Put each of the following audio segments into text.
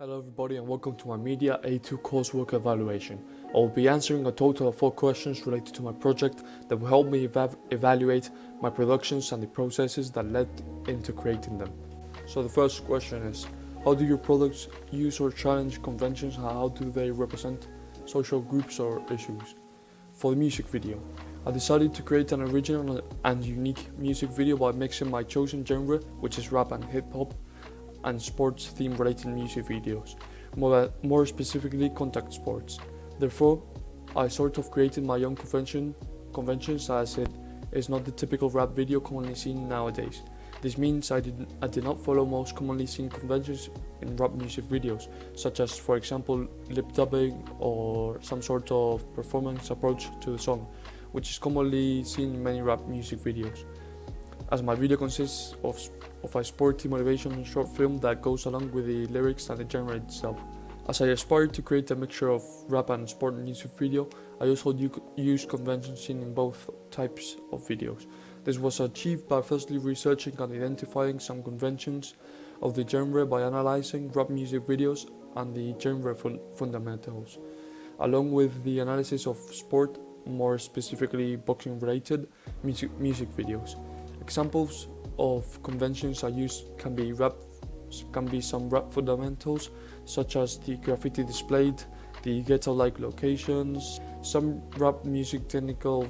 Hello everybody and welcome to my Media A2 coursework evaluation. I will be answering a total of 4 questions related to my project that will help me evaluate my productions and the processes that led into creating them. So the first question is, how do your products use or challenge conventions and how do they represent social groups or issues? For the music video, I decided to create an original and unique music video by mixing my chosen genre, which is rap and hip hop, and sports theme related music videos, more specifically contact sports. Therefore, I sort of created my own conventions as it is not the typical rap video commonly seen nowadays. This means I did not follow most commonly seen conventions in rap music videos, such as for example lip dubbing or some sort of performance approach to the song, which is commonly seen in many rap music videos, as my video consists of a sporty motivation short film that goes along with the lyrics and the genre itself. As I aspired to create a mixture of rap and sport music video, I also used conventions seen in both types of videos. This was achieved by firstly researching and identifying some conventions of the genre by analyzing rap music videos and the genre fundamentals, along with the analysis of sport, more specifically boxing related music videos. Examples of conventions I used can be some rap fundamentals, such as the graffiti displayed, the ghetto-like locations. Some rap music technical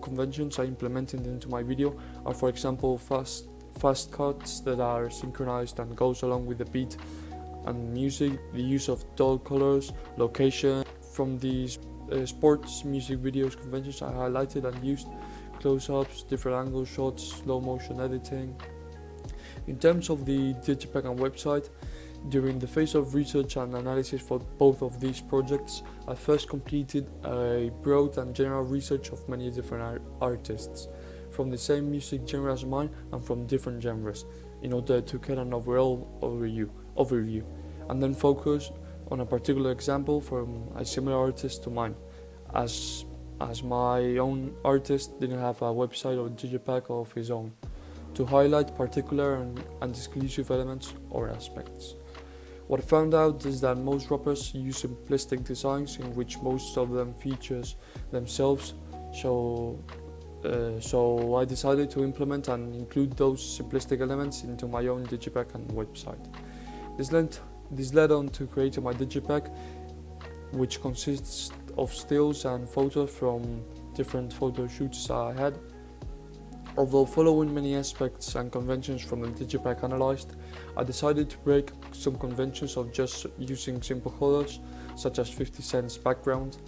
conventions I implemented into my video are, for example, fast cuts that are synchronized and goes along with the beat and music, the use of dull colors, location. From these sports music videos conventions I highlighted and used close-ups, different angle shots, slow motion editing. In terms of the Digipack and website, during the phase of research and analysis for both of these projects, I first completed a broad and general research of many different artists from the same music genre as mine and from different genres, in order to get an overall overview, and then focus on a particular example from a similar artist to mine, as my own artist didn't have a website or Digipack of his own, to highlight particular and exclusive elements or aspects. What I found out is that most rappers use simplistic designs in which most of them features themselves, so I decided to implement and include those simplistic elements into my own Digipack and website. This led on to creating my Digipack, which consists of stills and photos from different photo shoots I had. Although following many aspects and conventions from the Digipack analyzed, I decided to break some conventions of just using simple colors, such as 50 Cent's background,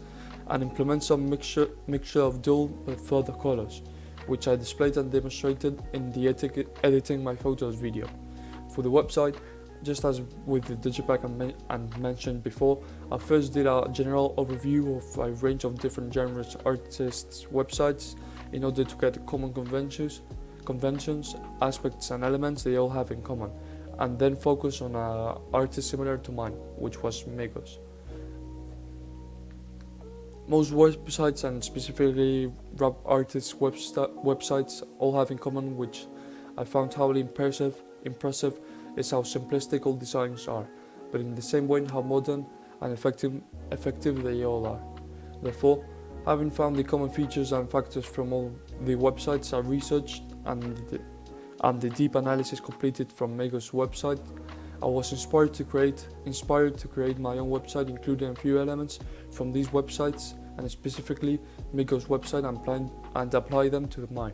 and implement some mixture of dull but further colors, which I displayed and demonstrated in the editing my photos video. For the website, just as with the Digipack and mentioned before, I first did a general overview of a range of different genres artists' websites in order to get common conventions, aspects and elements they all have in common, and then focus on an artist similar to mine, which was Migos. Most websites, and specifically rap artists' websites, all have in common, which I found highly impressive is how simplistic all designs are, but in the same way how modern and effective they all are. Therefore, having found the common features and factors from all the websites I researched and the deep analysis completed from Migos' website, I was inspired to create my own website, including a few elements from these websites and specifically Migos' website and apply them to mine.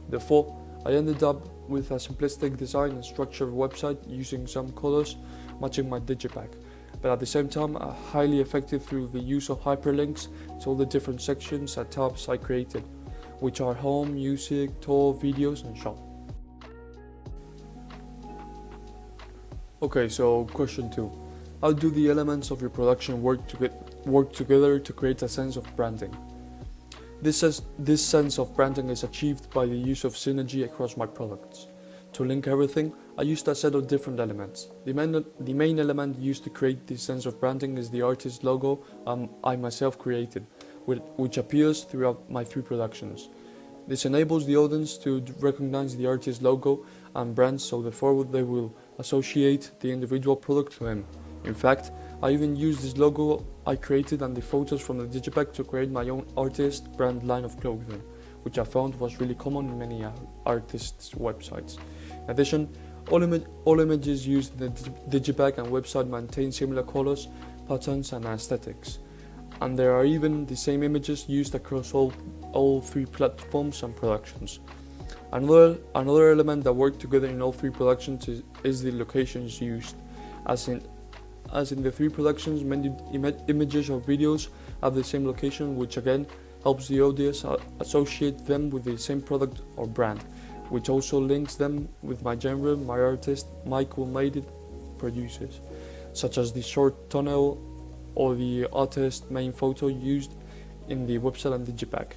Therefore, I ended up with a simplistic design and structured website using some colors matching my Digipack, but at the same time highly effective through the use of hyperlinks to all the different sections and tabs I created, which are home, music, tour, videos and shop. Okay, so question 2. How do the elements of your production work together to create a sense of branding? This sense of branding is achieved by the use of synergy across my products. To link everything, I used a set of different elements. The main element used to create this sense of branding is the artist logo I myself created, which appears throughout my 3 productions. This enables the audience to recognize the artist logo and brand, so therefore they will associate the individual product to him, In fact, I even used this logo I created and the photos from the digipack to create my own artist brand line of clothing, which I found was really common in many artists' websites. In addition, all images used in the digipack and website maintain similar colors, patterns and aesthetics. And there are even the same images used across all three platforms and productions. Another element that worked together in all three productions is the locations used. As in the three productions, many images or videos have the same location, which again helps the audience associate them with the same product or brand, which also links them with my genre my artist Michael Made It produces, such as the short tunnel or the artist's main photo used in the website and digipack,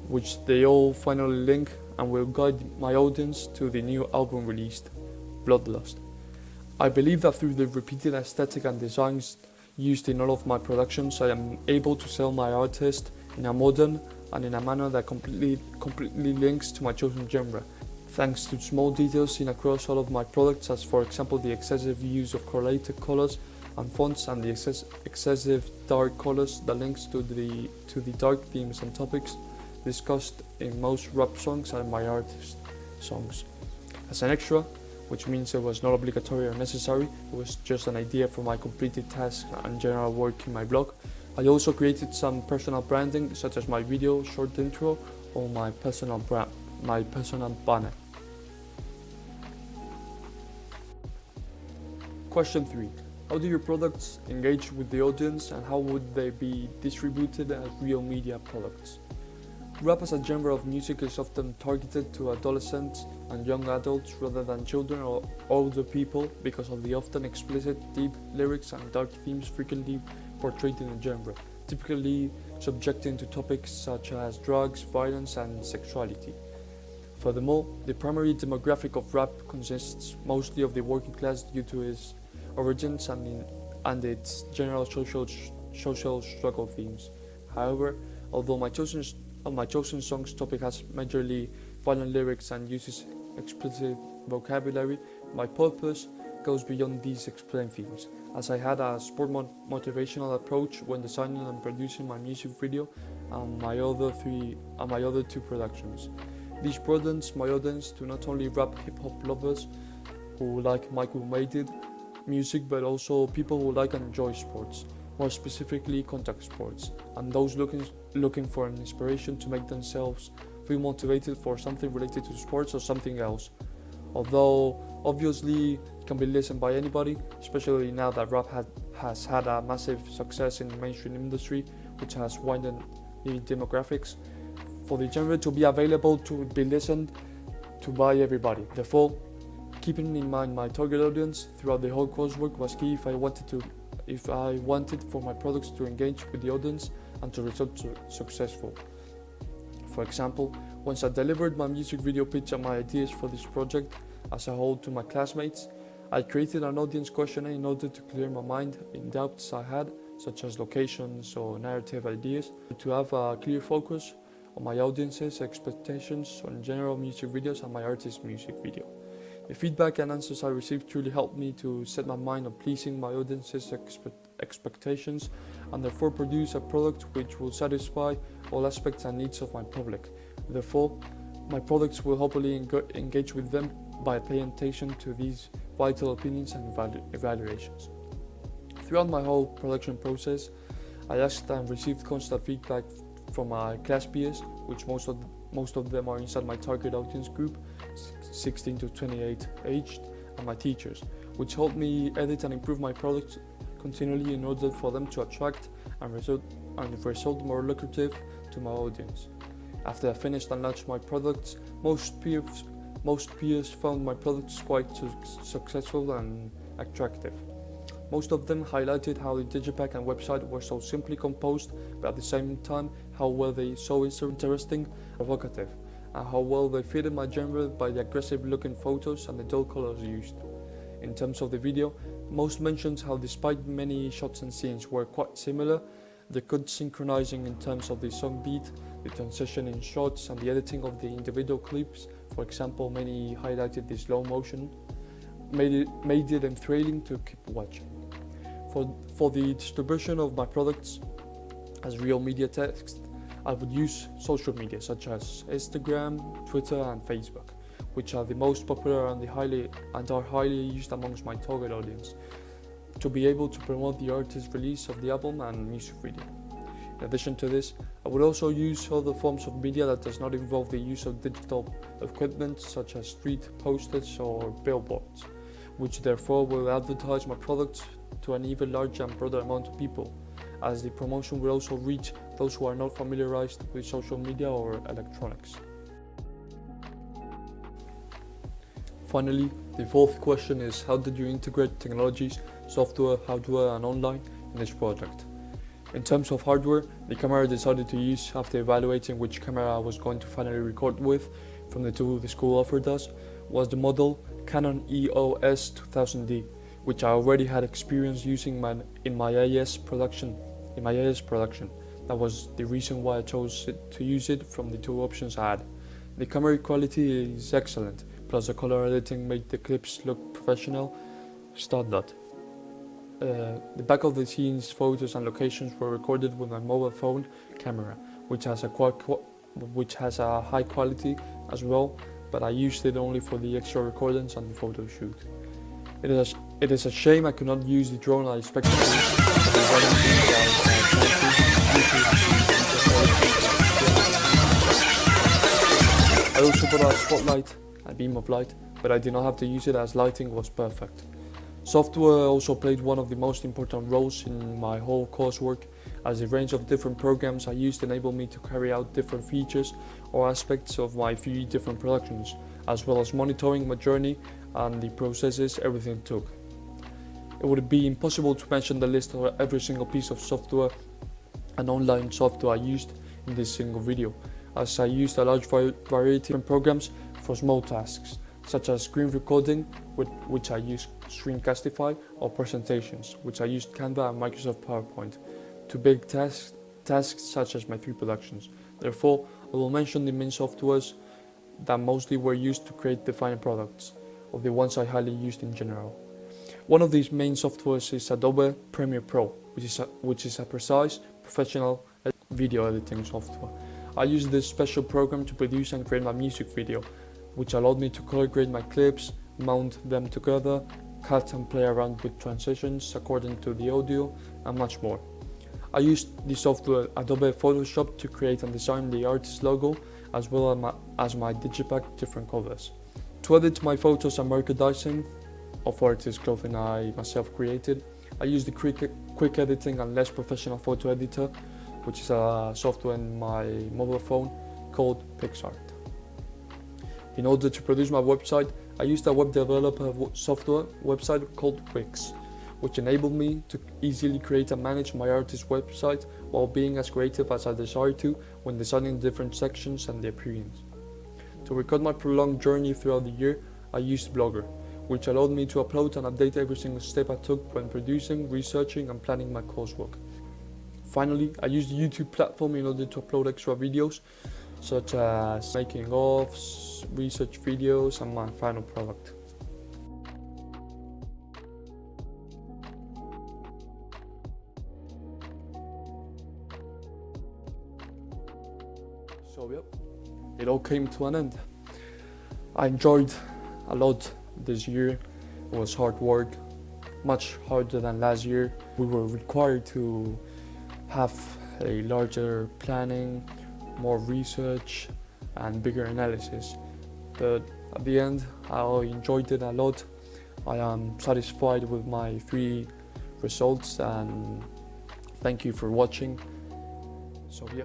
which they all finally link and will guide my audience to the new album released, Bloodlust. I believe that through the repeated aesthetic and designs used in all of my productions, I am able to sell my artist in a modern and in a manner that completely links to my chosen genre, thanks to small details seen across all of my products, as for example the excessive use of correlated colors and fonts and the excessive dark colors that links to the dark themes and topics discussed in most rap songs and my artist songs. As an extra, which means it was not obligatory or necessary, it was just an idea for my completed task and general work in my blog, I also created some personal branding, such as my video, short intro, or my personal banner. Question 3. How do your products engage with the audience and how would they be distributed as real media products? Rap as a genre of music is often targeted to adolescents and young adults rather than children or older people because of the often explicit, deep lyrics and dark themes frequently portrayed in the genre, typically subjecting to topics such as drugs, violence and sexuality. Furthermore, the primary demographic of rap consists mostly of the working class due to its origins and its general social struggle themes. However, although my chosen song's topic has majorly violent lyrics and uses explicit vocabulary, my purpose goes beyond these explained themes, as I had a sport motivational approach when designing and producing my music video and my other two productions. This broadens my audience to not only rap hip-hop lovers who like Michael Made It music, but also people who like and enjoy sports, more specifically contact sports, and those looking for an inspiration to make themselves feel motivated for something related to sports or something else. Although obviously it can be listened by anybody, especially now that rap has had a massive success in the mainstream industry, which has widened the demographics. For the genre to be available to be listened to by everybody. Therefore, keeping in mind my target audience throughout the whole coursework was key if I wanted for my products to engage with the audience and to result successful. For example, once I delivered my music video pitch and my ideas for this project as a whole to my classmates, I created an audience questionnaire in order to clear my mind in doubts I had, such as locations or narrative ideas, to have a clear focus on my audience's expectations on general music videos and my artist's music video. The feedback and answers I received truly helped me to set my mind on pleasing my audience's expectations and therefore produce a product which will satisfy all aspects and needs of my public. Therefore, my products will hopefully engage with them by paying attention to these vital opinions and evaluations. Throughout my whole production process, I asked and received constant feedback from my class peers, which most of them are inside my target audience group, 16 to 28 aged, and my teachers, which helped me edit and improve my products continually in order for them to attract and result more lucrative to my audience. After I finished and launched my products, most peers found my products quite successful and attractive. Most of them highlighted how the digipack and website were so simply composed, but at the same time how well they so interesting and provocative, and how well they fitted my genre by the aggressive looking photos and the dull colors used. In terms of the video, most mentioned how despite many shots and scenes were quite similar, the good synchronizing in terms of the song beat, the transition in shots and the editing of the individual clips, for example many highlighted the slow motion, made it enthralling to keep watching. For the distribution of my products as real media text, I would use social media such as Instagram, Twitter, and Facebook, which are the most popular and are highly used amongst my target audience, to be able to promote the artist's release of the album and music video. In addition to this, I would also use other forms of media that does not involve the use of digital equipment such as street posters or billboards, which therefore will advertise my products to an even larger and broader amount of people, as the promotion will also reach those who are not familiarized with social media or electronics. Finally, the fourth question is, how did you integrate technologies, software, hardware, and online in this project? In terms of hardware, the camera I decided to use after evaluating which camera I was going to finally record with from the two the school offered us was the model Canon EOS 2000D, which I already had experience using in my AS production. That was the reason why I chose to use it from the two options I had. The camera quality is excellent, plus the color editing made the clips look professional. Standard. The back of the scenes photos and locations were recorded with my mobile phone camera, which has a high quality as well, but I used it only for the extra recordings and the photo shoot. It is a shame I could not use the drone I expected to use. I also bought a spotlight, a beam of light, but I did not have to use it as lighting was perfect. Software also played one of the most important roles in my whole coursework, as the range of different programs I used enabled me to carry out different features or aspects of my 3 different productions, as well as monitoring my journey and the processes everything took. It would be impossible to mention the list of every single piece of software and online software I used in this single video, as I used a large variety of different programs for small tasks, such as screen recording, which I used Screencastify, or presentations, which I used Canva and Microsoft PowerPoint, to big tasks such as my 3 productions. Therefore, I will mention the main softwares that mostly were used to create the final products, of the ones I highly used in general. One of these main softwares is Adobe Premiere Pro, which is a precise, professional video editing software. I used this special program to produce and create my music video, which allowed me to color grade my clips, mount them together, cut and play around with transitions according to the audio, and much more. I used the software Adobe Photoshop to create and design the artist's logo, as well as my digipack different covers. To edit my photos and merchandising of artist clothing I myself created, I used the quick editing and less professional photo editor, which is a software in my mobile phone called PixArt. In order to produce my website, I used a web developer software website called Wix, which enabled me to easily create and manage my artist's website while being as creative as I desired to when designing different sections and the appearance. To record my prolonged journey throughout the year, I used Blogger, which allowed me to upload and update every single step I took when producing, researching, and planning my coursework. Finally, I used the YouTube platform in order to upload extra videos, such as making offs, research videos, and my final product. So yep, it all came to an end. I enjoyed a lot this year. It was hard work, much harder than last year. We were required to have a larger planning, more research, and bigger analysis. But at the end, I enjoyed it a lot. I am satisfied with my 3 results, and thank you for watching. So yeah.